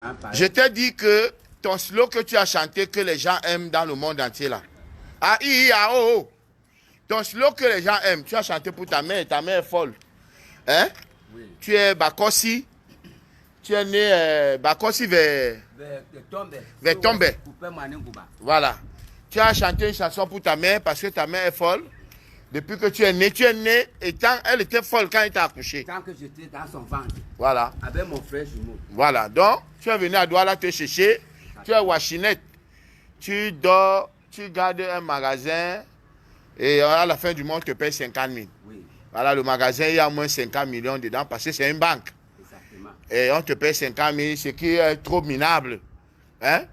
Je t'ai dit que ton slow que tu as chanté, que les gens aiment dans le monde entier là. Ah, oh. Ton slow que les gens aiment, tu as chanté pour ta mère est folle. Hein? Oui. Tu es Bakossi. Tu es né Bakossi vers Tombe. Voilà. Tu as chanté une chanson pour ta mère parce que ta mère est folle. Depuis que tu es né étant, elle était folle quand elle t'a accouché. Quand j'étais dans son ventre. Voilà. Avec mon frère jumeau. Voilà. Donc, tu es venu à Douala te chercher. Tu es Wachinette. Tu dors, tu gardes un magasin et à la fin du mois, on te paye 50 000. Oui. Voilà, le magasin, il y a au moins 50 millions dedans parce que c'est une banque. Exactement. Et on te paye 50 000, ce qui est trop minable. Hein?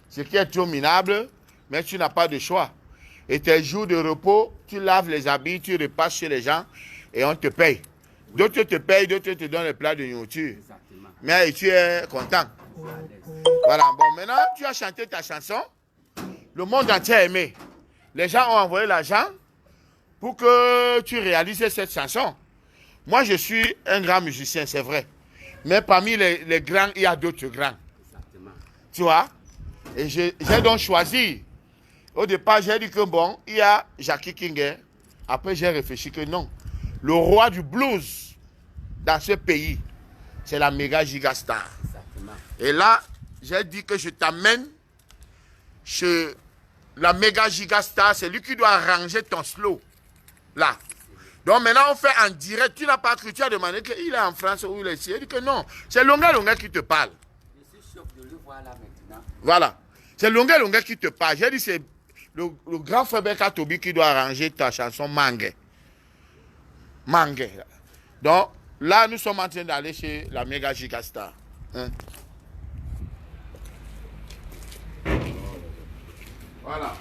Ce qui est trop minable, mais tu n'as pas de choix. Et tes jours de repos, tu laves les habits, tu repasses chez les gens et on te paye. Oui. D'autres te payent, d'autres te donnent le plat de nourriture. Exactement. Mais tu es content. Voilà, bon, maintenant tu as chanté ta chanson. Le monde entier a aimé. Les gens ont envoyé l'argent pour que tu réalises cette chanson. Moi, je suis un grand musicien, c'est vrai. Mais parmi les grands, il y a d'autres grands. Exactement. Tu vois? Et j'ai donc choisi. Au départ, j'ai dit que bon, il y a Jackie King. Après, j'ai réfléchi que non. Le roi du blues dans ce pays, c'est la méga gigastar. Exactement. Et là, j'ai dit que je t'amène chez la méga gigastar. C'est lui qui doit arranger ton slow. Là. Donc maintenant, on fait en direct. Tu n'as pas cru, tu as demandé qu'il est en France ou il est ici. Il dit que non. C'est Longa qui te parle. Je suis choqué de le voir là maintenant. Voilà. C'est Longa qui te parle. J'ai dit c'est le grand frère Beka Tobi qui doit arranger ta chanson Mangue. Mangue. Donc là, nous sommes en train d'aller chez la méga gigastar. Hein? Voilà.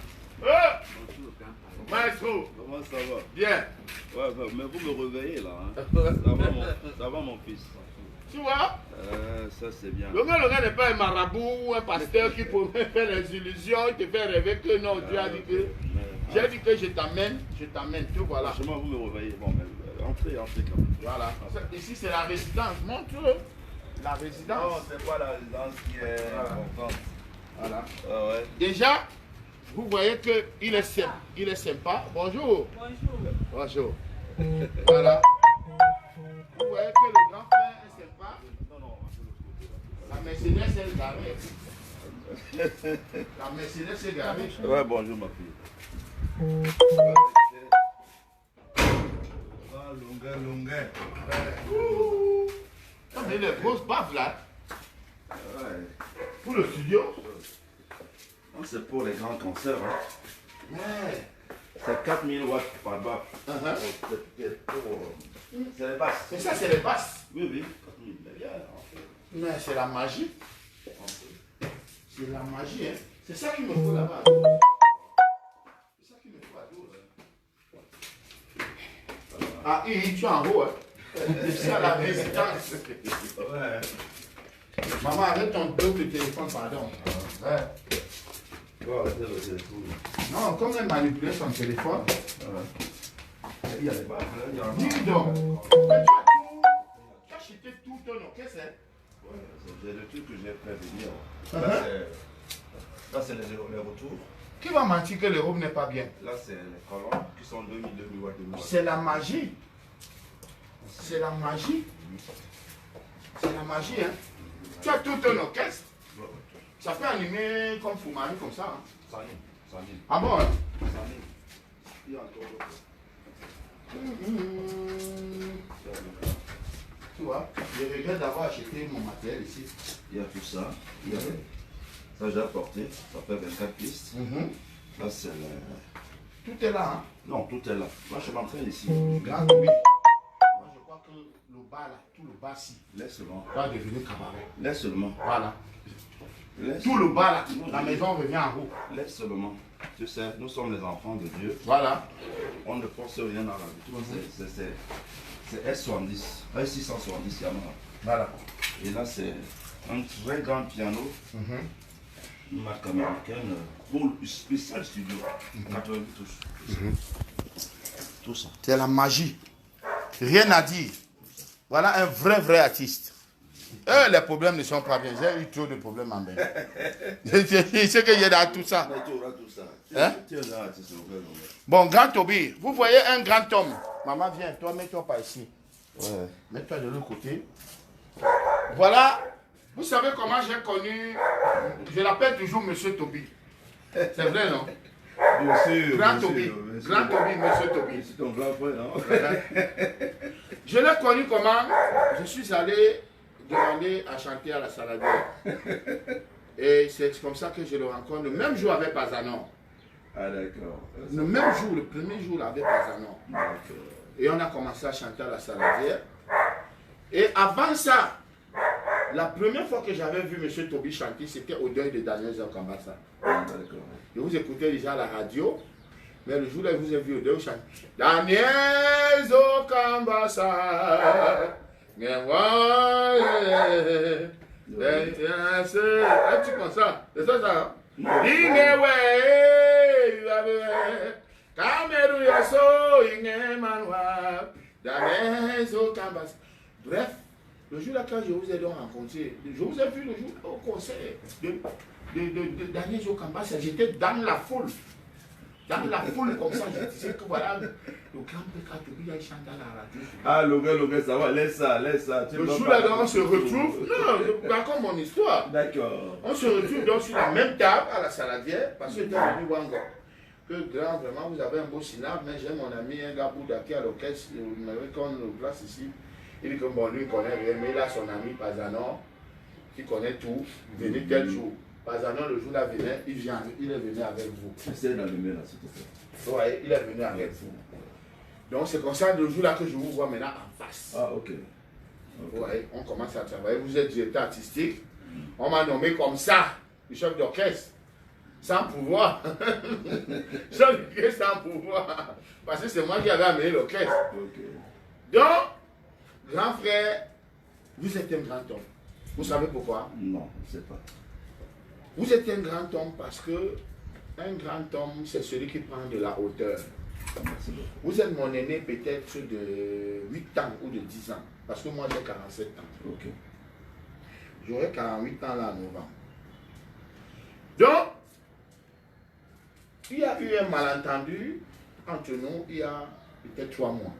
Maestro. Comment ça va? Bien. Ouais, mais vous me réveillez là. Hein? Ça va mon fils. Tu vois? Ça c'est bien. Le gars n'est pas un marabout ou un pasteur qui pourrait faire les illusions, il te fait rêver que non, Dieu a dit que. J'ai dit que je t'amène, tout voilà. Franchement, vous me réveillez. Bon, mais entrez quand même. Voilà. Ici c'est la résidence, montre-le. La résidence. Non, c'est pas la résidence qui est importante. Voilà. Ah ouais. Déjà, vous voyez qu'il est sympa. Il est sympa. Bonjour. Bonjour. Voilà. Vous voyez que le grand frère est sympa. Non. La Mercedes est garée. La Mercedes est garée. Ouais, bonjour ma fille. Longueur. On a des grosses baffes là. Ouais. Pour le studio. C'est pour les grands concerts. Hein. Ouais. C'est 4000 watts par baffe. C'est les basses. Mais ça, c'est les basses. Oui. Mais c'est la magie. C'est la magie, hein. C'est ça qu'il me faut là-bas. C'est ça qu'il me faut à dos. Ah, tu es en haut, hein. C'est à la résidence. Ouais. Maman, arrête ton double téléphone, pardon. Ouais. Non, comme elle manipulait son téléphone. Il y a les baffes, il y a un. Dis donc. Tu as acheté tout ton nom, qu'est-ce que c'est? J'ai le truc que j'ai fait venir. Là, c'est les retours. Qui va mentir que l'Europe n'est pas bien? Là, c'est les colonnes qui sont 2000 watts. C'est la magie. C'est la magie. C'est la magie, hein. Tu as tout ton orchestre. Ça peut animer comme Foumani, comme ça. Hein. Sani. Ah bon, hein? Sani. Il y a encore Tu vois, je regrette d'avoir acheté mon matériel ici. Il y a tout ça. Ça, j'ai apporté. Ça fait 24 pistes. Là, c'est le... Tout est là, hein? Non, tout est là. Moi, je m'entraîne ici. Grâce oui. Moi, je crois que le bas là, tout le bas-ci, Laisse seulement. va devenir cabaret. Laisse seulement. Voilà. Laisse. Tout le bas là, la maison revient en haut. Laisse seulement. Tu sais, nous sommes les enfants de Dieu. Voilà. On ne pense rien à la vie. C'est S70. S670 Yamaha. Voilà. Et là, c'est un très grand piano. Une marque américaine pour le spécial studio. 80 touches. Tout ça. C'est la magie. Rien à dire. Voilà un vrai artiste. Les problèmes ne sont pas bien. J'ai eu trop de problèmes en bain. Je sais que j'ai dans tout ça. Mais tu auras tout ça. Hein? Tu es un artiste, Longueuil. Bon, grand Toby, vous voyez un grand homme. Maman, viens, toi, mets-toi par ici. Ouais. Mets-toi de l'autre côté. Voilà. Vous savez comment j'ai connu. Je l'appelle toujours Monsieur Toby. C'est vrai, non? Bien sûr. Grand bien Toby. sûr, bien sûr. Grand Toby, Monsieur Toby. C'est ton grand frère, non? Je l'ai connu comment? Je suis allé demander à chanter à la Saladière. Et c'est comme ça que je le rencontre. Le même jour avec Pazanon. Ah, d'accord. Le même jour, le premier jour avec Pazanon. D'accord. Et on a commencé à chanter à la Saladière. Et avant ça, la première fois que j'avais vu M. Toby chanter, c'était au deuil de Daniel Zokambassa. Ah, d'accord. Je vous écoutais déjà à la radio, mais le jour-là, je vous ai vu au deuil chanter. Daniel Zokambassa. Tu comme ça, c'est ça, ça. Bref, le jour là quand je vous ai donc rencontré, je vous ai vu le jour au concert de Daniel Zokambassa, j'étais dans la foule. Dans la foule comme ça, je disais que voilà, le grand Péka Toby il chante à la radio. Ah, Longueuil, ça va, laisse ça. Tu Le vas jour pas- là, on se retrouve. Non, je raconte mon histoire. D'accord. On se retrouve donc sur la même table à la Saladière, parce que j'étais venu Wango. Que grand, vraiment, vous avez un beau synapse, mais j'ai mon ami, un gars Bouddha qui est à l'orchestre, il m'avait qu'on le place ici. Il dit que bon, lui, il connaît rien, mais il a son ami Pazanon, qui connaît tout, venez tel jour. Pazanon, le jour là, venait, il est venu avec vous. Essaye d'allumer là, s'il te plaît. Vous voyez, il est venu avec vous. Donc c'est comme ça, le jour là que je vous vois maintenant en face. Ah, ok. Vous voyez, on commence à travailler. Vous êtes directeur artistique. On m'a nommé comme ça, le chef d'orchestre. Sans pouvoir. Chef d'orchestre sans pouvoir. Parce que c'est moi qui avais amené l'orchestre. Ok. Donc, grand frère, vous êtes un grand homme. Vous savez pourquoi? Non, je sais pas. Vous êtes un grand homme parce que un grand homme, c'est celui qui prend de la hauteur. Merci beaucoup. Vous êtes mon aîné peut-être de 8 ans ou de 10 ans. Parce que moi j'ai 47 ans. Ok. J'aurai 48 ans là en novembre. Donc, il y a eu un malentendu entre nous il y a peut-être 3 mois.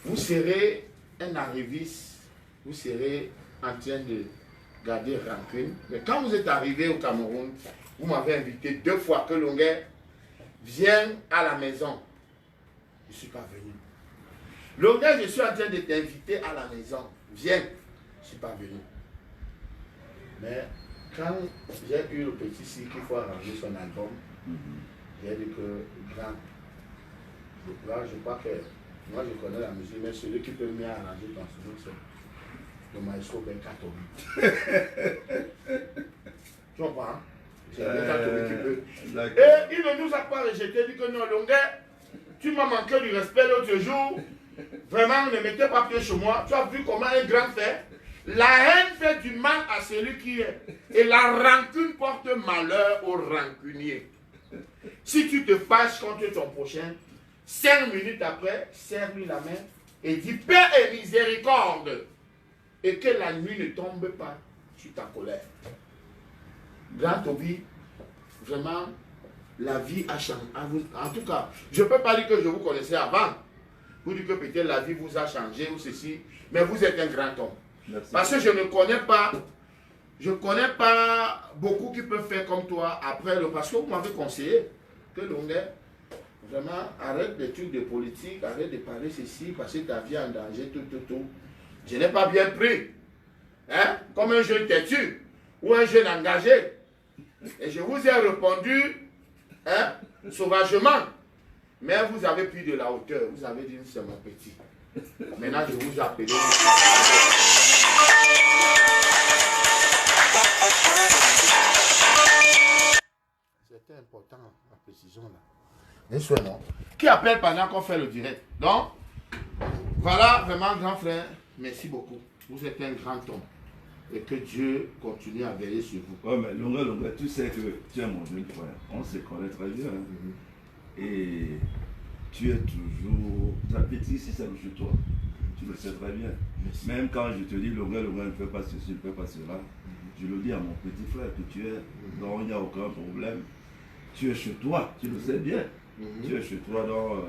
Vous serez un arriviste, vous serez en train de garder rancune. Mais quand vous êtes arrivé au Cameroun, vous m'avez invité 2 fois que Longueuil vienne à la maison. Je ne suis pas venu. Longueuil, je suis en train de t'inviter à la maison. Viens. Je ne suis pas venu. Mais quand j'ai eu le petit cycle qu'il faut arranger son album, j'ai dit que grand. Là, je crois que moi je connais la musique, mais celui qui peut mieux arranger ton son, c'est le maestro Péka Toby. Tu comprends? C'est Péka Toby qui peut. Et il ne nous a pas rejeté, il dit que non, Longueuil, tu m'as manqué du respect l'autre jour. Vraiment, ne mettez pas pied chez moi. Tu as vu comment un grand fait? La haine fait du mal à celui qui est. Et la rancune porte malheur au rancunier. Si tu te fâches contre ton prochain, 5 minutes après, serre-lui la main et dis paix et miséricorde. Et que la nuit ne tombe pas sur ta colère. Grand Toby, vraiment, la vie a changé. En tout cas, je ne peux pas dire que je vous connaissais avant. Vous dites que peut-être la vie vous a changé ou ceci, mais vous êtes un grand homme. Merci. Parce que je ne connais pas beaucoup qui peuvent faire comme toi après le. Parce que vous m'avez conseillé que Longueuil, vraiment, arrête des trucs de politique, arrête de parler ceci, parce que ta vie est en danger, tout. Je n'ai pas bien pris. Hein? Comme un jeune têtu ou un jeune engagé. Et je vous ai répondu hein, sauvagement. Mais vous avez pris de la hauteur. Vous avez dit c'est mon petit. Maintenant, je vous appelle. C'était important, la précision là. Bien sûr, non. Qui appelle pendant qu'on fait le direct? Donc, voilà, vraiment, grand frère, merci beaucoup. Vous êtes un grand homme. Et que Dieu continue à veiller sur vous. Ouais, mais Longueuil, tu sais que tu es mon jeune frère. On se connaît très bien. Hein. Et tu es toujours. Ta petite ici, c'est chez toi. Tu le sais très bien. Même quand je te dis, le gars ne fait pas ceci, ne fait pas cela, je le dis à mon petit frère que tu es, donc il n'y a aucun problème. Tu es chez toi, tu le sais bien. Tu es chez toi, donc